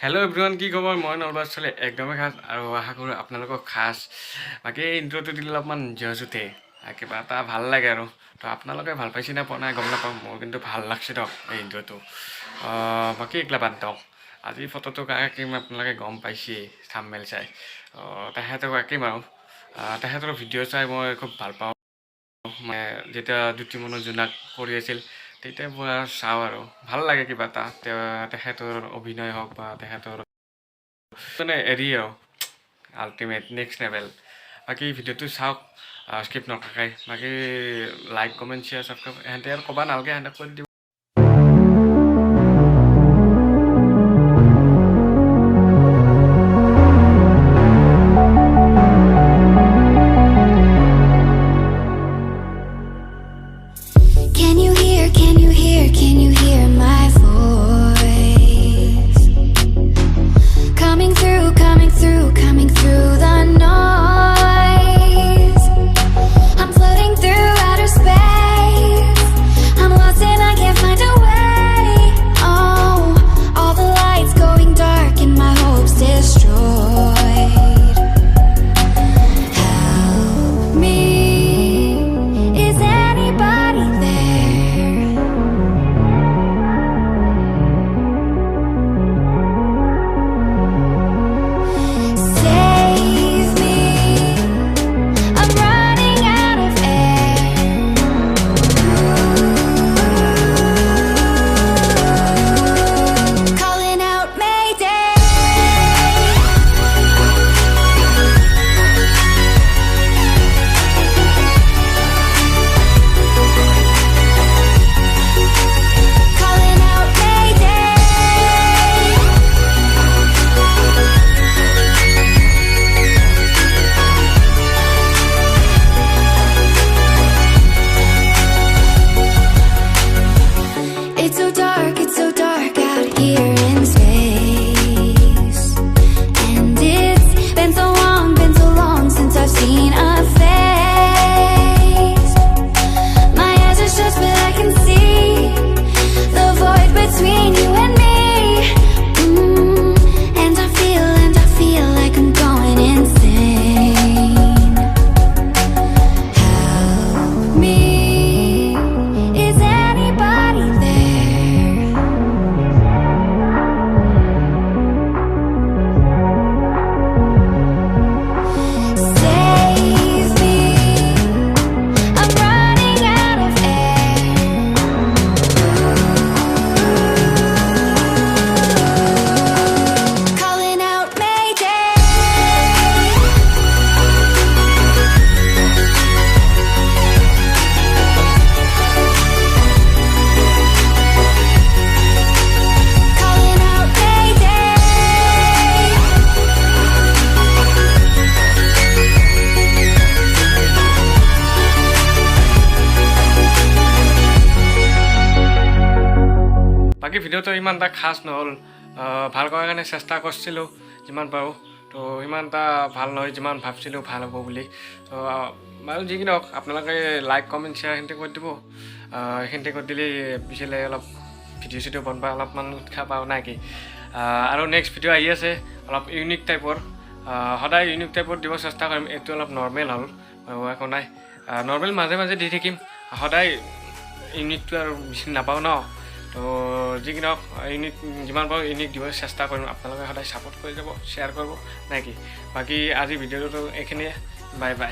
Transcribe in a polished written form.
Hello' everyone, কি খবৰ? মই নলবাৰ চলে একদমেই খাছ আৰু আশা কৰোঁ আপোনালোকক খাছ। বাকী ইণ্ট্ৰ'টো দিলে অলপমান জজ উঠে, কিবা এটা ভাল লাগে আৰু তো আপোনালোকে ভাল পাইছে নে পোৱা নাই গম নাপাওঁ, মোৰ কিন্তু ভাল লাগছে দিয়ক এই ইণ্ট্ৰ'টো। বাকী এইগিলা বাদ দিয়ক, আজি ফটোটো আঁকিম আপোনালোকে গম পাইছেই থাম্বনেইল চাই। তেখেতক আঁকিম আৰু তেখেতৰ ভিডিঅ' চাই মই খুব ভাল পাওঁ। মানে যেতিয়া দ্যুতিমনো জোনাক কৰি আছিল তেতিয়া মই চাওঁ আৰু ভাল লাগে কিবা এটা, তেখেতৰ অভিনয় হওক বা তেখেতৰ মানে এৰি আৰু আল্টিমেট নেক্সট লেভেল। বাকী ভিডিঅ'টো চাওক, স্কিপ নকৰাকৈ। বাকী লাইক কমেণ্ট শ্বেয়াৰ ছাবস্ক্ৰাইব সিহঁতে আৰু ক'বা নালাগে, সিহঁতক কৰি দিব। Can you hear my voice? Coming through the noise. I'm floating through outer space. I'm lost and I can't find a way. Oh, all the lights going dark and my hopes destroyed. Help me. Is anybody there? Save me. I'm running out of air. Calling out Mayday. Calling out Mayday. It's so dark out here in space. And it's been so long since I've seen a face. My eyes are shut but I can see the void between you and me. And I feel like I'm going insane. Help me. Is anybody there? Save me. I'm running out of air. Calling out Mayday. Calling out Mayday. বাকী ভিডিঅ'টো ইমান এটা খাছ নহ'ল, ভাল কৰাৰ কাৰণে চেষ্টা কৰিছিলোঁ যিমান পাৰোঁ। তো ইমান এটা ভাল নহয় যিমান ভাবছিলোঁ ভাল হ'ব বুলি। তো বাৰু যি কি নহওক, আপোনালোকে লাইক কমেণ্ট শ্বেয়াৰ সেইখিনি কৰি দিব। সেইখিনি কৰি দিলে পিছলৈ অলপ ভিডিঅ' চিডিঅ' বনাবা অলপমান উৎসাহ পাওঁ নাই কি। আৰু নেক্সট ভিডিঅ' আহি আছে অলপ ইউনিক টাইপৰ, সদায় ইউনিক টাইপৰ দিব চেষ্টা কৰিম। এইটো অলপ নৰ্মেল হ'ল, একো নাই, নৰ্মেল মাজে মাজে দি থাকিম। সদায় ইউনিকটো আৰু বেছি নাপাওঁ ন। তো যি কি নহওক, ইউনিক যিমান পাৰোঁ ইউনিক দিব চেষ্টা কৰিম। আপোনালোকে সদায় ছাপোৰ্ট কৰি যাব, শ্বেয়াৰ কৰিব নাই কি। বাকী আজি ভিডিঅ'টো এইখিনিয়ে, বাই বাই।